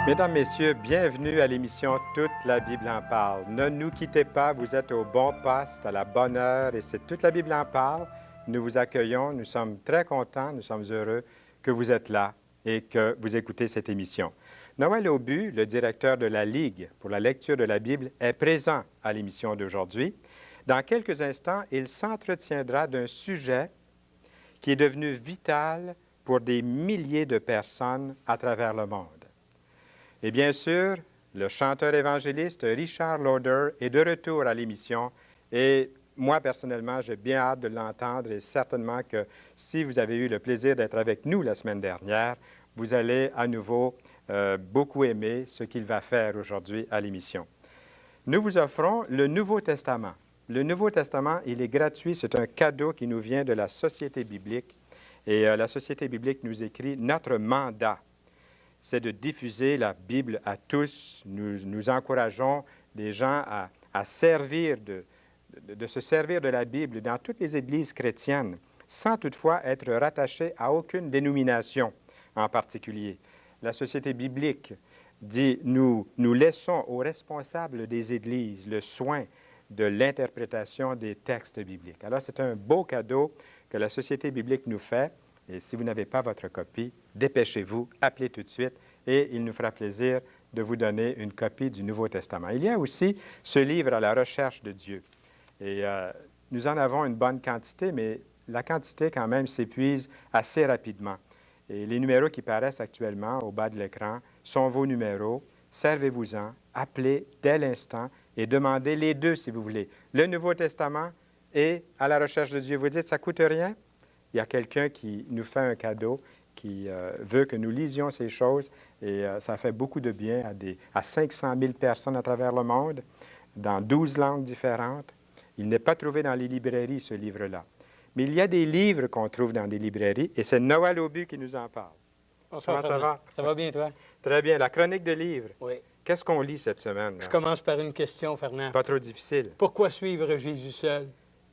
Mesdames, Messieurs, bienvenue à l'émission Toute la Bible en parle. Ne nous quittez pas, vous êtes au bon poste, à la bonne heure, et c'est Toute la Bible en parle. Nous vous accueillons, nous sommes très contents, nous sommes heureux que vous êtes là et que vous écoutez cette émission. Noël Aubu, le directeur de la Ligue pour la lecture de la Bible, est présent à l'émission d'aujourd'hui. Dans quelques instants, il s'entretiendra d'un sujet qui est devenu vital pour des milliers de personnes à travers le monde. Et bien sûr, le chanteur évangéliste Richard Lauder est de retour à l'émission et moi, personnellement, j'ai bien hâte de l'entendre et certainement que si vous avez eu le plaisir d'être avec nous la semaine dernière, vous allez à nouveau beaucoup aimer ce qu'il va faire aujourd'hui à l'émission. Nous vous offrons le Nouveau Testament. Le Nouveau Testament, il est gratuit, c'est un cadeau qui nous vient de la Société biblique et la Société biblique nous écrit « Notre mandat ». C'est de diffuser la Bible à tous. Nous encourageons les gens à servir de se servir de la Bible dans toutes les églises chrétiennes, sans toutefois être rattachés à aucune dénomination en particulier. La Société biblique dit, nous laissons aux responsables des églises le soin de l'interprétation des textes bibliques. Alors, c'est un beau cadeau que la Société biblique nous fait. Et si vous n'avez pas votre copie, dépêchez-vous, appelez tout de suite et il nous fera plaisir de vous donner une copie du Nouveau Testament. Il y a aussi ce livre à la recherche de Dieu. Et nous en avons une bonne quantité, mais la quantité quand même s'épuise assez rapidement. Et les numéros qui paraissent actuellement au bas de l'écran sont vos numéros. Servez-vous-en, appelez dès l'instant et demandez les deux si vous voulez. Le Nouveau Testament et à la recherche de Dieu. Vous dites, ça ne coûte rien? Il y a quelqu'un qui nous fait un cadeau, qui veut que nous lisions ces choses et ça fait beaucoup de bien à 500 000 personnes à travers le monde, dans 12 langues différentes. Il n'est pas trouvé dans les librairies, ce livre-là. Mais il y a des livres qu'on trouve dans des librairies et c'est Noël Aubu qui nous en parle. Bonsoir, comment ça va? Ça va bien, toi? Très bien. La chronique de livres. Oui. Qu'est-ce qu'on lit cette semaine? Je commence par une question, Fernand. Pas trop difficile. Pourquoi suivre Jésus seul?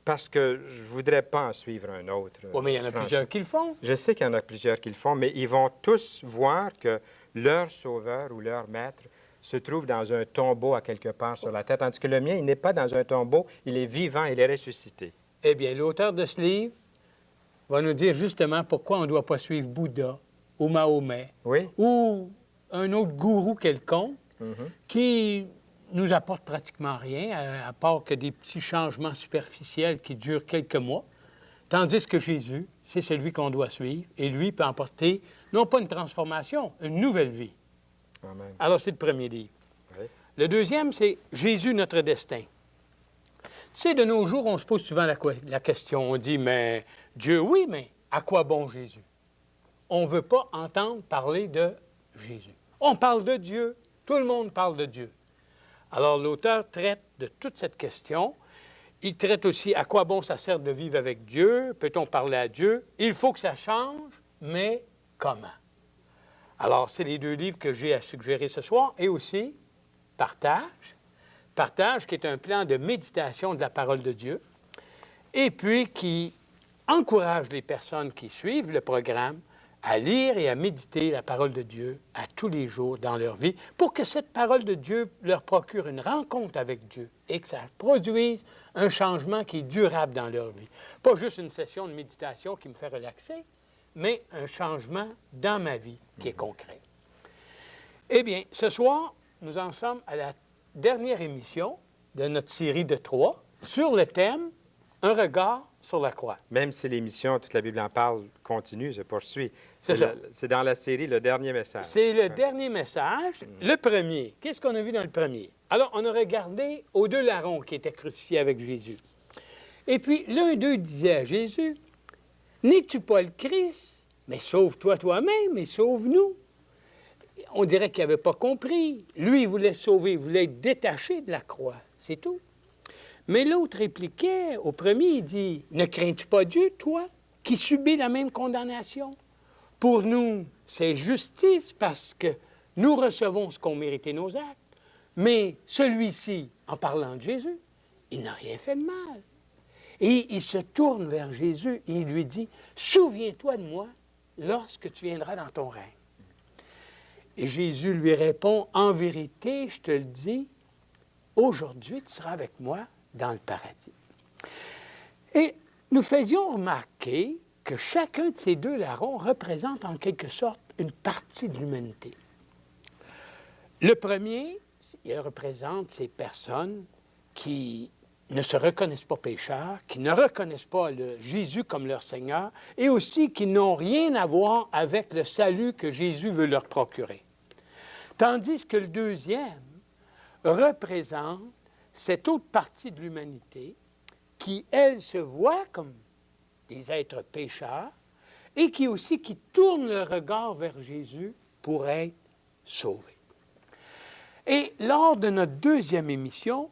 Parce que je ne voudrais pas en suivre un autre. Oui, mais il y en a plusieurs qui le font. Je sais qu'il y en a plusieurs qui le font, mais ils vont tous voir que leur sauveur ou leur maître se trouve dans un tombeau à quelque part sur la tête, tandis que le mien, il n'est pas dans un tombeau, il est vivant, il est ressuscité. Eh bien, l'auteur de ce livre va nous dire justement pourquoi on ne doit pas suivre Bouddha ou Mahomet ou un autre gourou quelconque qui nous apporte pratiquement rien, à part que des petits changements superficiels qui durent quelques mois, tandis que Jésus, c'est celui qu'on doit suivre, et lui peut emporter, non pas une transformation, une nouvelle vie. Amen. Alors, c'est le premier livre. Oui. Le deuxième, c'est Jésus, notre destin. Tu sais, de nos jours, on se pose souvent la question, on dit, mais Dieu, oui, mais à quoi bon Jésus? On ne veut pas entendre parler de Jésus. On parle de Dieu, tout le monde parle de Dieu. Alors, l'auteur traite de toute cette question. Il traite aussi à quoi bon ça sert de vivre avec Dieu. Peut-on parler à Dieu? Il faut que ça change, mais comment? Alors, c'est les deux livres que j'ai à suggérer ce soir. Et aussi, Partage. Partage, qui est un plan de méditation de la parole de Dieu. Et puis, qui encourage les personnes qui suivent le programme à lire et à méditer la parole de Dieu à tous les jours dans leur vie pour que cette parole de Dieu leur procure une rencontre avec Dieu et que ça produise un changement qui est durable dans leur vie. Pas juste une session de méditation qui me fait relaxer, mais un changement dans ma vie qui est concret. Eh bien, ce soir, nous en sommes à la dernière émission de notre série de 3 sur le thème « Un regard sur la croix ». Même si l'émission Toute la Bible en parle continue, se poursuit. C'est ça. C'est dans la série Le Dernier Message. C'est le dernier message. Le premier. Qu'est-ce qu'on a vu dans le premier? Alors, on a regardé aux deux larrons qui étaient crucifiés avec Jésus. Et puis, l'un d'eux disait à Jésus, « N'es-tu pas le Christ? Mais sauve-toi toi-même et sauve-nous. » On dirait qu'il n'avait pas compris. Lui, il voulait sauver, il voulait être détaché de la croix. C'est tout. Mais l'autre répliquait au premier, il dit, « Ne crains-tu pas Dieu, toi, qui subis la même condamnation? Pour nous, c'est justice parce que nous recevons ce qu'ont mérité nos actes. Mais celui-ci, en parlant de Jésus, il n'a rien fait de mal. » Et il se tourne vers Jésus et il lui dit, « Souviens-toi de moi lorsque tu viendras dans ton règne. » Et Jésus lui répond, « En vérité, je te le dis, aujourd'hui, tu seras avec moi dans le paradis. » Et nous faisions remarquer que chacun de ces deux larrons représente en quelque sorte une partie de l'humanité. Le premier, il représente ces personnes qui ne se reconnaissent pas pécheurs, qui ne reconnaissent pas Jésus comme leur Seigneur et aussi qui n'ont rien à voir avec le salut que Jésus veut leur procurer. Tandis que le deuxième représente cette autre partie de l'humanité qui, elle, se voit comme des êtres pécheurs et qui tourne le regard vers Jésus pour être sauvés. Et lors de notre deuxième émission,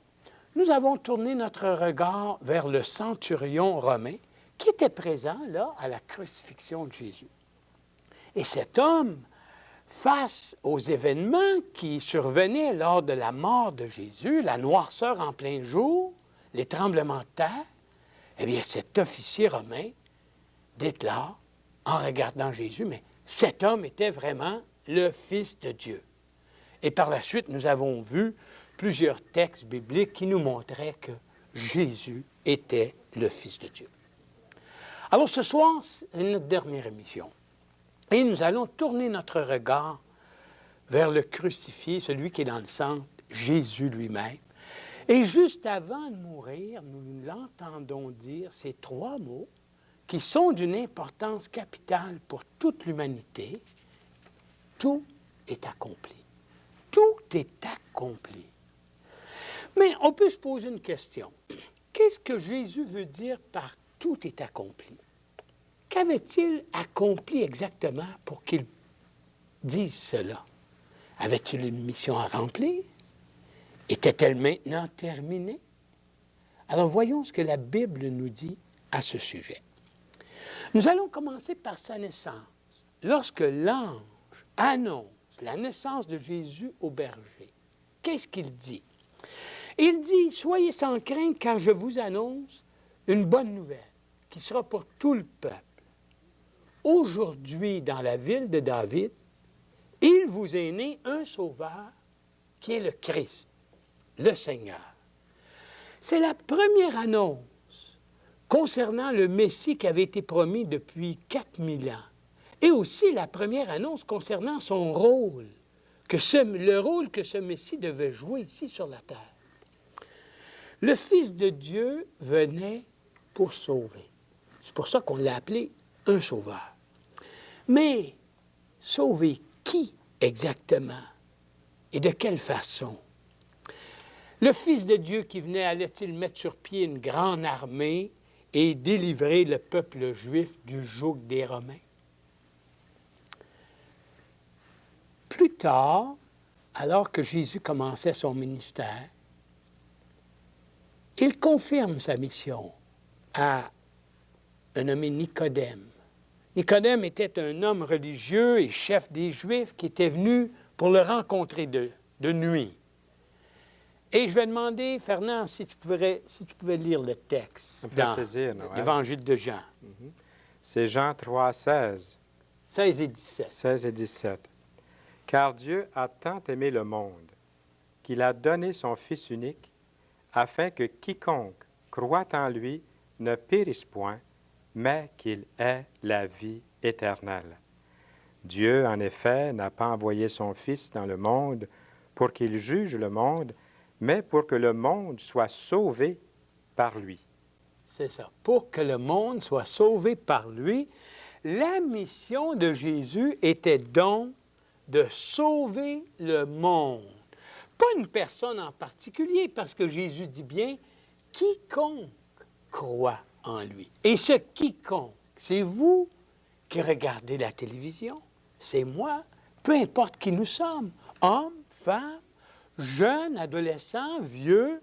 nous avons tourné notre regard vers le centurion romain qui était présent là à la crucifixion de Jésus. Et cet homme, face aux événements qui survenaient lors de la mort de Jésus, la noirceur en plein jour, les tremblements de terre, eh bien, cet officier romain déclare, en regardant Jésus, mais cet homme était vraiment le Fils de Dieu. Et par la suite, nous avons vu plusieurs textes bibliques qui nous montraient que Jésus était le Fils de Dieu. Alors ce soir, c'est notre dernière émission. Et nous allons tourner notre regard vers le crucifié, celui qui est dans le centre, Jésus lui-même. Et juste avant de mourir, nous l'entendons dire ces trois mots qui sont d'une importance capitale pour toute l'humanité. Tout est accompli. Tout est accompli. Mais on peut se poser une question. Qu'est-ce que Jésus veut dire par « tout est accompli » ? Qu'avait-il accompli exactement pour qu'il dise cela? Avait-il une mission à remplir? Était-elle maintenant terminée? Alors voyons ce que la Bible nous dit à ce sujet. Nous allons commencer par sa naissance. Lorsque l'ange annonce la naissance de Jésus au berger, qu'est-ce qu'il dit? Il dit, « Soyez sans crainte, car je vous annonce une bonne nouvelle qui sera pour tout le peuple. Aujourd'hui, dans la ville de David, il vous est né un sauveur qui est le Christ, le Seigneur. » C'est la première annonce concernant le Messie qui avait été promis depuis 4000 ans. Et aussi la première annonce concernant son rôle, le rôle que ce Messie devait jouer ici sur la terre. Le Fils de Dieu venait pour sauver. C'est pour ça qu'on l'a appelé un sauveur. Mais sauver qui exactement? Et de quelle façon? Le Fils de Dieu qui venait, allait-il mettre sur pied une grande armée et délivrer le peuple juif du joug des Romains? Plus tard, alors que Jésus commençait son ministère, il confirme sa mission à un nommé Nicodème. Nicodème était un homme religieux et chef des Juifs qui était venu pour le rencontrer de nuit. Et je vais demander, Fernand, si tu pouvais lire le texte dans l'Évangile de Jean. C'est Jean 3, 16. 16 et 17. 16 et 17. « Car Dieu a tant aimé le monde qu'il a donné son Fils unique, afin que quiconque croit en lui ne périsse point, mais qu'il ait la vie éternelle. Dieu, en effet, n'a pas envoyé son Fils dans le monde pour qu'il juge le monde, mais pour que le monde soit sauvé par lui. » C'est ça. Pour que le monde soit sauvé par lui, la mission de Jésus était donc de sauver le monde. Pas une personne en particulier, parce que Jésus dit bien « quiconque croit en lui ». Et ce quiconque, c'est vous qui regardez la télévision, c'est moi, peu importe qui nous sommes, hommes, femmes, jeunes, adolescents, vieux.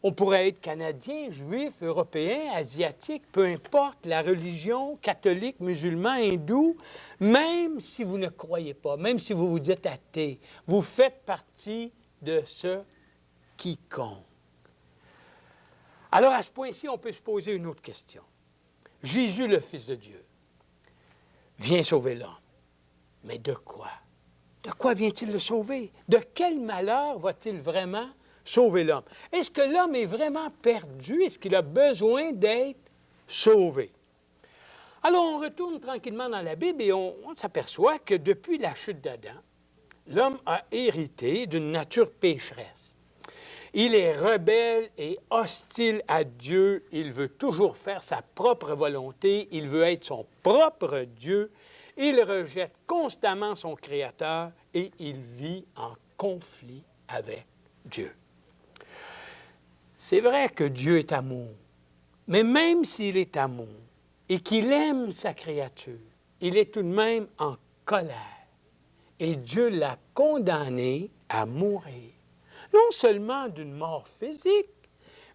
On pourrait être Canadien, Juif, Européen, Asiatique, peu importe la religion, catholique, musulman, hindou, même si vous ne croyez pas, même si vous vous dites athée, vous faites partie de ce quiconque. Alors, à ce point-ci, on peut se poser une autre question. Jésus, le Fils de Dieu, vient sauver l'homme. Mais de quoi? De quoi vient-il le sauver? De quel malheur va-t-il vraiment sauver l'homme? Est-ce que l'homme est vraiment perdu? Est-ce qu'il a besoin d'être sauvé? Alors, on retourne tranquillement dans la Bible et on s'aperçoit que depuis la chute d'Adam, l'homme a hérité d'une nature pécheresse. Il est rebelle et hostile à Dieu. Il veut toujours faire sa propre volonté. Il veut être son propre Dieu. Il rejette constamment son Créateur et il vit en conflit avec Dieu. C'est vrai que Dieu est amour, mais même s'il est amour et qu'il aime sa créature, il est tout de même en colère. Et Dieu l'a condamné à mourir, non seulement d'une mort physique,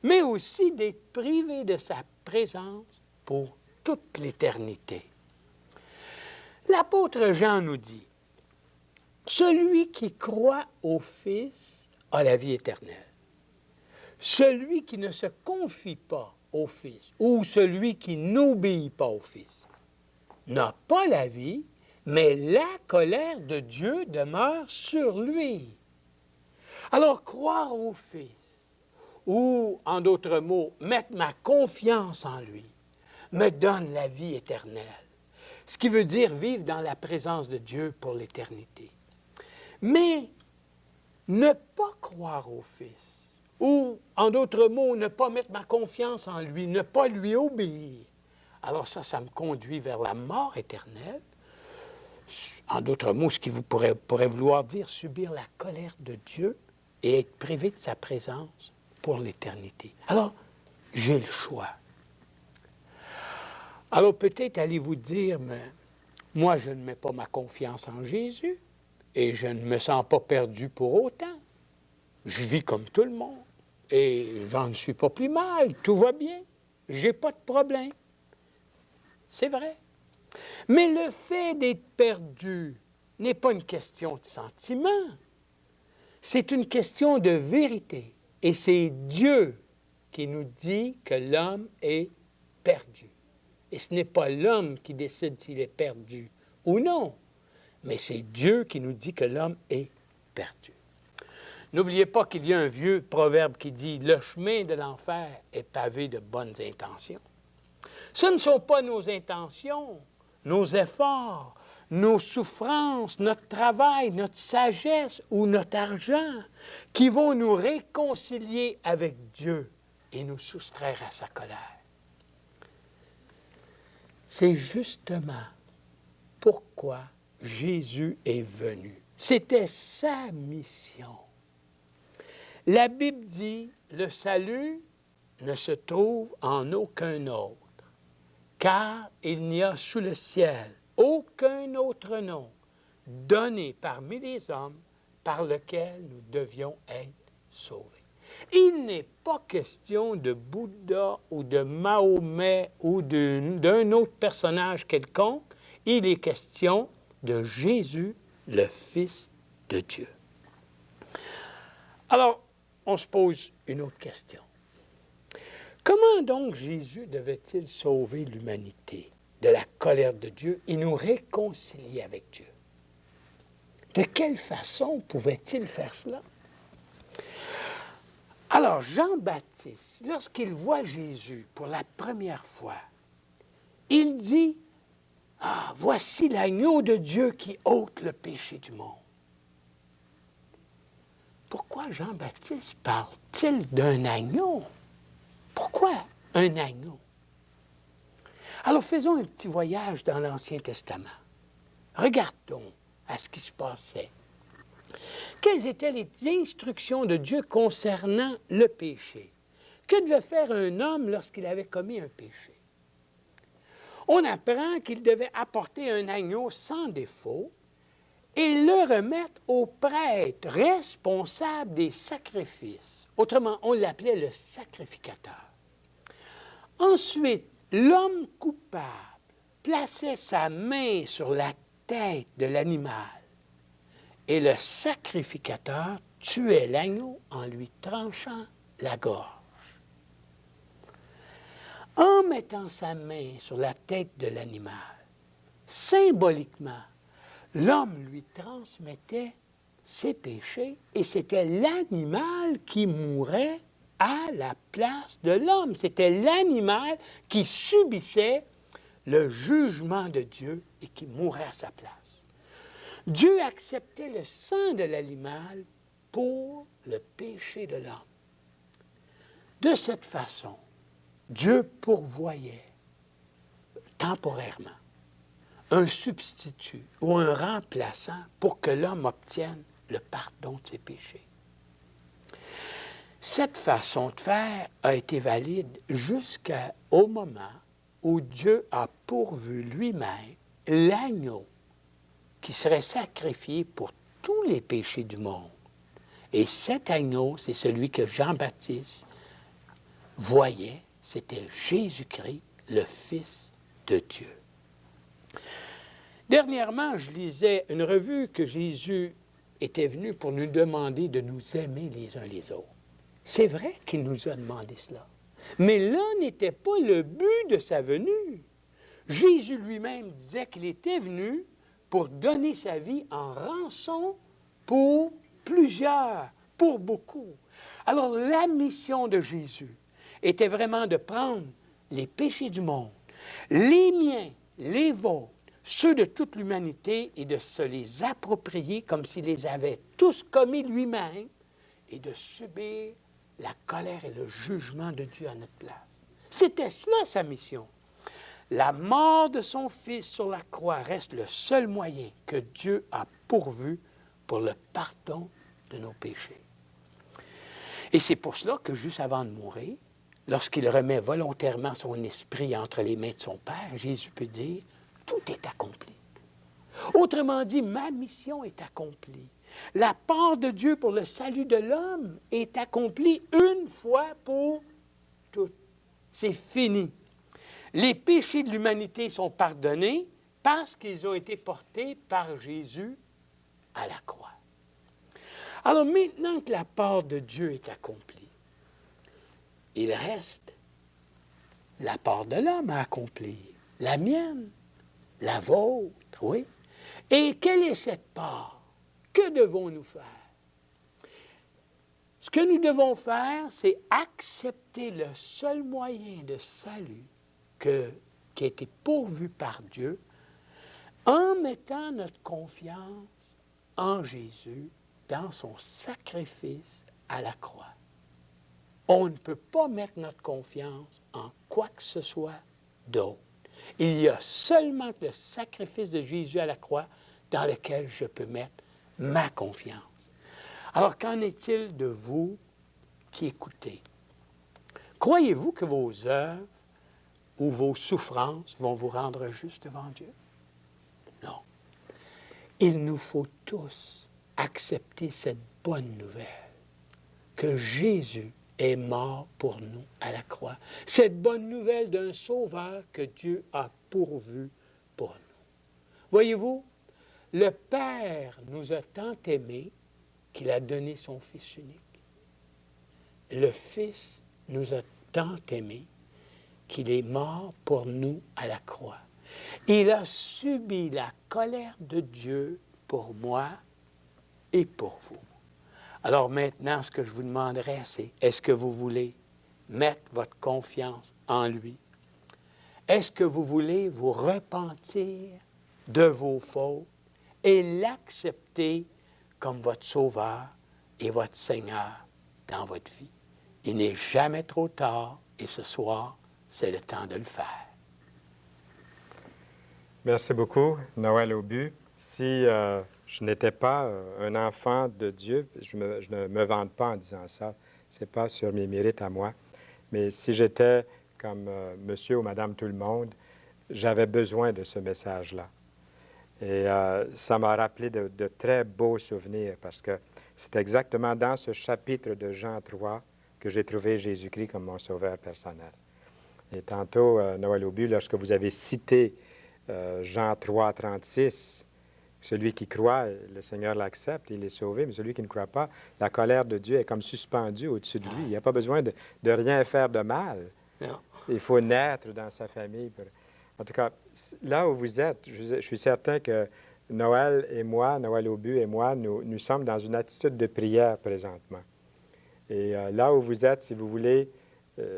mais aussi d'être privé de sa présence pour toute l'éternité. L'apôtre Jean nous dit, « Celui qui croit au Fils a la vie éternelle. Celui qui ne se confie pas au Fils ou celui qui n'obéit pas au Fils n'a pas la vie, mais la colère de Dieu demeure sur lui. » Alors, croire au Fils, ou, en d'autres mots, mettre ma confiance en lui, me donne la vie éternelle. Ce qui veut dire vivre dans la présence de Dieu pour l'éternité. Mais ne pas croire au Fils, ou, en d'autres mots, ne pas mettre ma confiance en lui, ne pas lui obéir, alors ça me conduit vers la mort éternelle. En d'autres mots, ce qui vous pourrait vouloir dire subir la colère de Dieu et être privé de sa présence pour l'éternité. Alors, j'ai le choix. Alors peut-être allez-vous dire, mais moi je ne mets pas ma confiance en Jésus et je ne me sens pas perdu pour autant. Je vis comme tout le monde et j'en ne suis pas plus mal, tout va bien, j'ai pas de problème. C'est vrai. Mais le fait d'être perdu n'est pas une question de sentiment, c'est une question de vérité. Et c'est Dieu qui nous dit que l'homme est perdu. Et ce n'est pas l'homme qui décide s'il est perdu ou non, mais c'est Dieu qui nous dit que l'homme est perdu. N'oubliez pas qu'il y a un vieux proverbe qui dit « Le chemin de l'enfer est pavé de bonnes intentions ». Ce ne sont pas nos intentions, nos efforts, nos souffrances, notre travail, notre sagesse ou notre argent qui vont nous réconcilier avec Dieu et nous soustraire à sa colère. C'est justement pourquoi Jésus est venu. C'était sa mission. La Bible dit, le salut ne se trouve en aucun autre, car il n'y a sous le ciel aucun autre nom donné parmi les hommes par lequel nous devions être sauvés. Il n'est pas question de Bouddha ou de Mahomet ou d'un autre personnage quelconque. Il est question de Jésus, le Fils de Dieu. Alors, on se pose une autre question. Comment donc Jésus devait-il sauver l'humanité de la colère de Dieu et nous réconcilier avec Dieu? De quelle façon pouvait-il faire cela? Alors, Jean-Baptiste, lorsqu'il voit Jésus pour la première fois, il dit, « Ah, voici l'agneau de Dieu qui ôte le péché du monde. » Pourquoi Jean-Baptiste parle-t-il d'un agneau? Pourquoi un agneau? Alors, faisons un petit voyage dans l'Ancien Testament. Regardons à ce qui se passait. Quelles étaient les instructions de Dieu concernant le péché? Que devait faire un homme lorsqu'il avait commis un péché? On apprend qu'il devait apporter un agneau sans défaut et le remettre au prêtre responsable des sacrifices. Autrement, on l'appelait le sacrificateur. Ensuite, l'homme coupable plaçait sa main sur la tête de l'animal et le sacrificateur tuait l'agneau en lui tranchant la gorge. En mettant sa main sur la tête de l'animal, symboliquement, l'homme lui transmettait ses péchés et c'était l'animal qui mourait à la place de l'homme. C'était l'animal qui subissait le jugement de Dieu et qui mourait à sa place. Dieu acceptait le sang de l'animal pour le péché de l'homme. De cette façon, Dieu pourvoyait temporairement un substitut ou un remplaçant pour que l'homme obtienne le pardon de ses péchés. Cette façon de faire a été valide jusqu'au moment où Dieu a pourvu lui-même l'agneau qui serait sacrifié pour tous les péchés du monde. Et cet agneau, c'est celui que Jean-Baptiste voyait, c'était Jésus-Christ, le Fils de Dieu. Dernièrement, je lisais une revue que Jésus était venu pour nous demander de nous aimer les uns les autres. C'est vrai qu'il nous a demandé cela. Mais là n'était pas le but de sa venue. Jésus lui-même disait qu'il était venu pour donner sa vie en rançon pour plusieurs, pour beaucoup. Alors la mission de Jésus était vraiment de prendre les péchés du monde, les miens, les vôtres, ceux de toute l'humanité, et de se les approprier comme s'il les avait tous commis lui-même et de subir la colère et le jugement de Dieu à notre place. C'était cela sa mission. La mort de son Fils sur la croix reste le seul moyen que Dieu a pourvu pour le pardon de nos péchés. Et c'est pour cela que juste avant de mourir, lorsqu'il remet volontairement son esprit entre les mains de son Père, Jésus peut dire « Tout est accompli ». Autrement dit, ma mission est accomplie. La part de Dieu pour le salut de l'homme est accomplie une fois pour toutes. C'est fini. Les péchés de l'humanité sont pardonnés parce qu'ils ont été portés par Jésus à la croix. Alors maintenant que la part de Dieu est accomplie, il reste la part de l'homme à accomplir, la mienne, la vôtre, oui. Et quelle est cette part? Que devons-nous faire? Ce que nous devons faire, c'est accepter le seul moyen de salut qui a été pourvu par Dieu en mettant notre confiance en Jésus dans son sacrifice à la croix. On ne peut pas mettre notre confiance en quoi que ce soit d'autre. Il y a seulement le sacrifice de Jésus à la croix dans lequel je peux mettre ma confiance. Alors, qu'en est-il de vous qui écoutez? Croyez-vous que vos œuvres ou vos souffrances vont vous rendre juste devant Dieu? Non. Il nous faut tous accepter cette bonne nouvelle, que Jésus est mort pour nous à la croix. Cette bonne nouvelle d'un sauveur que Dieu a pourvu pour nous. Voyez-vous, le Père nous a tant aimés qu'il a donné son Fils unique. Le Fils nous a tant aimés qu'il est mort pour nous à la croix. Il a subi la colère de Dieu pour moi et pour vous. Alors maintenant, ce que je vous demanderai, c'est, est-ce que vous voulez mettre votre confiance en lui? Est-ce que vous voulez vous repentir de vos fautes et l'accepter comme votre Sauveur et votre Seigneur dans votre vie? Il n'est jamais trop tard et ce soir, c'est le temps de le faire. Merci beaucoup, Noël Aubu. Si je n'étais pas un enfant de Dieu, je ne me vante pas en disant ça, ce n'est pas sur mes mérites à moi, mais si j'étais comme monsieur ou madame tout le monde, j'avais besoin de ce message-là. Et ça m'a rappelé de très beaux souvenirs parce que c'est exactement dans ce chapitre de Jean 3 que j'ai trouvé Jésus-Christ comme mon sauveur personnel. Et tantôt, Noël Aubu, lorsque vous avez cité Jean 3, 36, celui qui croit, le Seigneur l'accepte, il est sauvé, mais celui qui ne croit pas, la colère de Dieu est comme suspendue au-dessus de lui. Il n'y a pas besoin de rien faire de mal. Non. Il faut naître dans sa famille. En tout cas, là où vous êtes, je suis certain que Noël et moi, Noël Aubu et moi, nous sommes dans une attitude de prière présentement. Et là où vous êtes, si vous voulez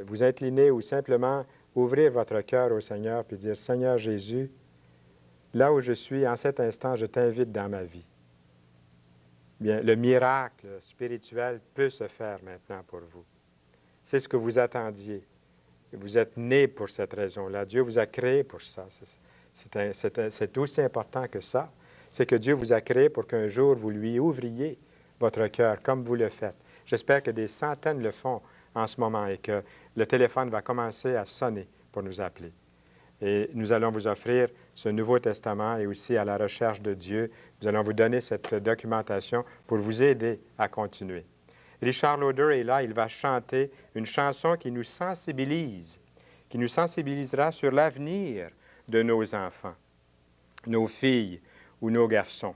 vous incliner ou simplement ouvrir votre cœur au Seigneur puis dire, Seigneur Jésus, là où je suis, en cet instant, je t'invite dans ma vie. Bien, le miracle spirituel peut se faire maintenant pour vous. C'est ce que vous attendiez. Vous êtes né pour cette raison-là. Dieu vous a créé pour ça. C'est aussi important que ça. C'est que Dieu vous a créé pour qu'un jour, vous lui ouvriez votre cœur comme vous le faites. J'espère que des centaines le font en ce moment et que le téléphone va commencer à sonner pour nous appeler. Et nous allons vous offrir ce Nouveau Testament et aussi à la recherche de Dieu. Nous allons vous donner cette documentation pour vous aider à continuer. Richard Lauder est là, il va chanter une chanson qui nous sensibilisera sur l'avenir de nos enfants, nos filles ou nos garçons.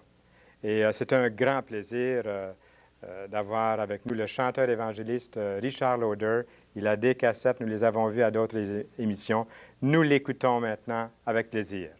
Et c'est un grand plaisir d'avoir avec nous le chanteur évangéliste Richard Lauder. Il a des cassettes, nous les avons vues à d'autres émissions. Nous l'écoutons maintenant avec plaisir.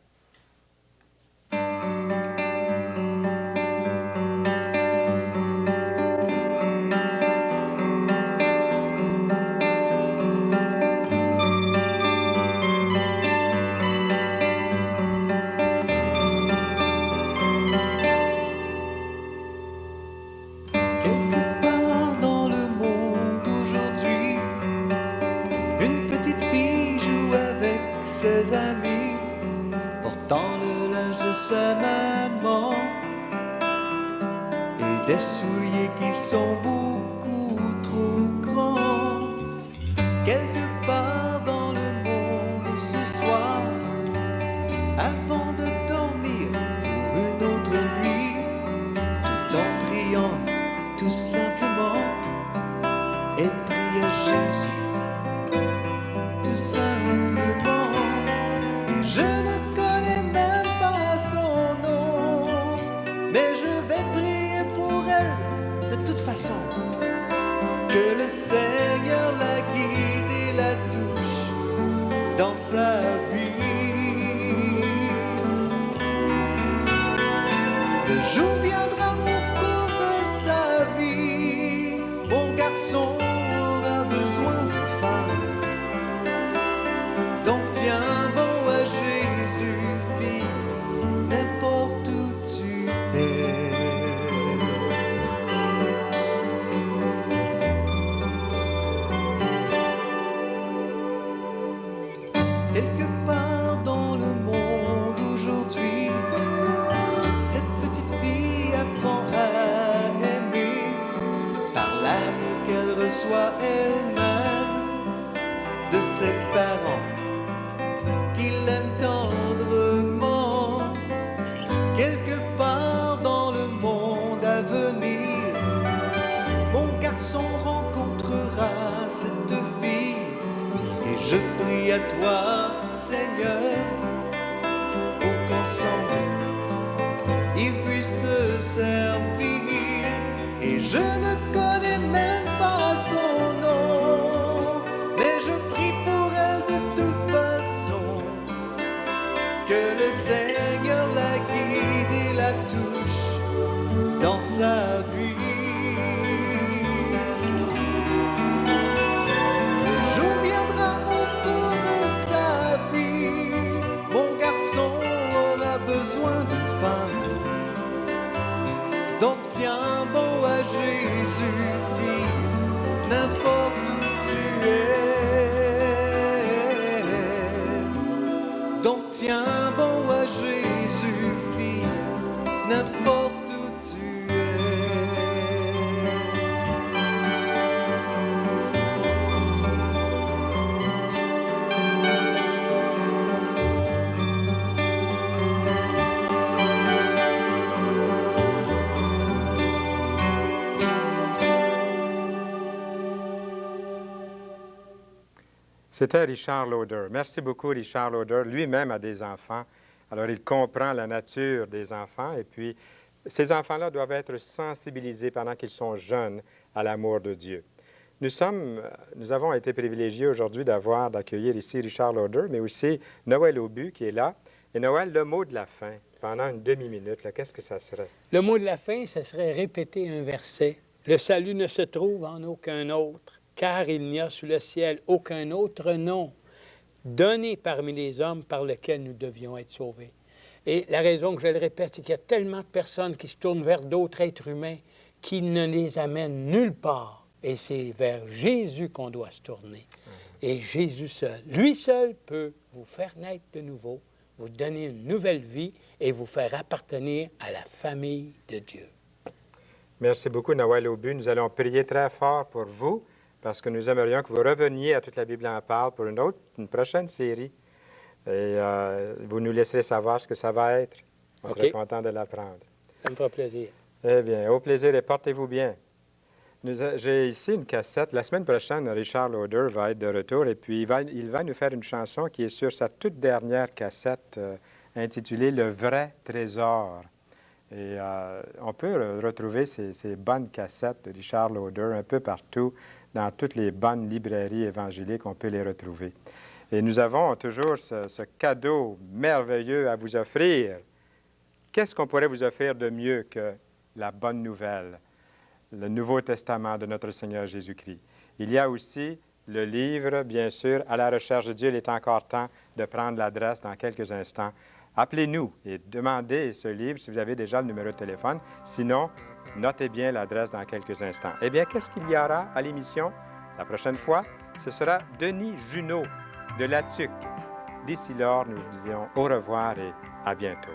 Ses amis portant le linge de sa maman et des souliers qui sont beaucoup trop grands. Quelque part dans le monde ce soir, avant de dormir pour une autre nuit, tout en priant tout simplement, elle prie à Jésus tout simplement. Je ne connais même pas son nom, mais je vais prier pour elle de toute façon. Que le Seigneur la guide et la touche dans sa vie. Le jour viendra au cours de sa vie, mon garçon aura besoin d'une femme. Donc tiens bon à Jésus, fille, n'importe où tu es. Quelque part dans le monde aujourd'hui, cette petite fille apprend à aimer par l'amour qu'elle reçoit elle-même de ses parents qui l'aiment tendrement. Quelque part dans le monde à venir, mon garçon rencontrera cette fille. Et je prie à toi, Seigneur, pour qu'ensemble ils puissent te servir. Et je ne connais même pas son nom, mais je prie pour elle de toute façon. Que le Seigneur la guide et la touche dans sa vie. Le jour viendra au cours de sa vie, mon garçon aura besoin d'une femme. Donc tiens bon à Jésus, fille, n'importe où tu es. Donc tiens bon à Jésus, fille, n'importe où tu es. C'était Richard Lauder. Merci beaucoup, Richard Lauder. Lui-même a des enfants. Alors, il comprend la nature des enfants. Et puis, ces enfants-là doivent être sensibilisés pendant qu'ils sont jeunes à l'amour de Dieu. Nous avons été privilégiés aujourd'hui d'accueillir ici Richard Lauder, mais aussi Noël Aubu qui est là. Et Noël, le mot de la fin. pendant une demi-minute, là, qu'est-ce que ça serait? Le mot de la fin, ce serait répéter un verset. Le salut ne se trouve en aucun autre, car il n'y a sous le ciel aucun autre nom donné parmi les hommes par lequel nous devions être sauvés. Et la raison que je le répète, c'est qu'il y a tellement de personnes qui se tournent vers d'autres êtres humains qui ne les amènent nulle part. Et c'est vers Jésus qu'on doit se tourner. Et Jésus seul, lui seul peut vous faire naître de nouveau, vous donner une nouvelle vie et vous faire appartenir à la famille de Dieu. Merci beaucoup, Noël Aubu. Nous allons prier très fort pour vous parce que nous aimerions que vous reveniez à Toute la Bible en parle pour une prochaine série. Et vous nous laisserez savoir ce que ça va être. On serait content de l'apprendre. Ça me fera plaisir. Eh bien, au plaisir et portez-vous bien. J'ai ici une cassette. La semaine prochaine, Richard Lauder va être de retour et puis il va nous faire une chanson qui est sur sa toute dernière cassette intitulée « Le vrai trésor ». Et on peut retrouver ces bonnes cassettes de Richard Lauder un peu partout, dans toutes les bonnes librairies évangéliques, on peut les retrouver. Et nous avons toujours ce cadeau merveilleux à vous offrir. Qu'est-ce qu'on pourrait vous offrir de mieux que la bonne nouvelle, le Nouveau Testament de notre Seigneur Jésus-Christ? Il y a aussi le livre, bien sûr, « À la recherche de Dieu ». Il est encore temps de prendre l'adresse dans quelques instants. Appelez-nous et demandez ce livre si vous avez déjà le numéro de téléphone. Sinon, notez bien l'adresse dans quelques instants. Eh bien, qu'est-ce qu'il y aura à l'émission? La prochaine fois, ce sera Denis Junot de La Tuque. D'ici lors, nous vous disons au revoir et à bientôt.